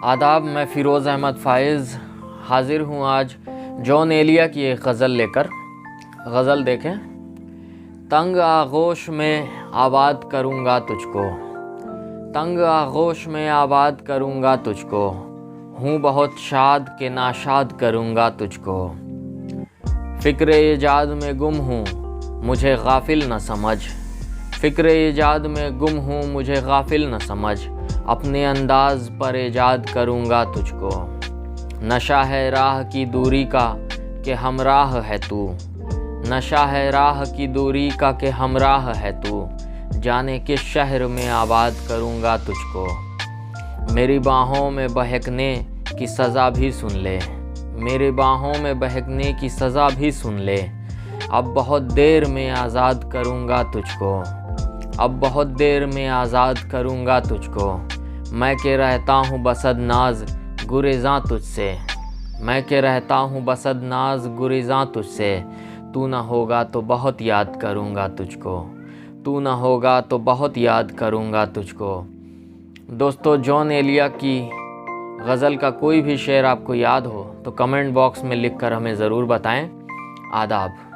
आदाब, मैं फ़िरोज़ अहमद फ़ाइज़ हाज़िर हूँ आज जॉन एलिया की एक गज़ल लेकर। गज़ल देखें। तंग आगोश में आबाद करूँगा तुझको, तंग आगोश में आबाद करूँगा तुझको, हूँ बहुत शाद के नाशाद करूँगा तुझको। फ़िक्र इजाद में गुम हूँ मुझे गाफिल न समझ, फ़िक्र इजाद में गुम हूँ मुझे गाफिल न समझ, अपने अंदाज़ पर इजाद करूँगा तुझको। नशा है राह की दूरी का कि हमराह है तू, नशा है राह की दूरी का कि हमराह है तू, जाने किस शहर में आबाद करूँगा तुझको। मेरी बाहों में बहकने की सज़ा भी सुन ले, मेरी बाहों में बहकने की सज़ा भी सुन ले, अब बहुत देर में आज़ाद करूँगा तुझको, अब बहुत देर में आज़ाद करूँगा तुझको। मैं के रहता हूँ बसद नाज गुरेज़ां तुझसे, मैं के रहता हूँ बसद नाज गुरेज़ां तुझसे, तू न होगा तो बहुत याद करूँगा तुझको, तू न होगा तो बहुत याद करूँगा तुझको। दोस्तों, जॉन एलिया की गज़ल का कोई भी शेर आपको याद हो तो कमेंट बॉक्स में लिखकर हमें ज़रूर बताएं। आदाब।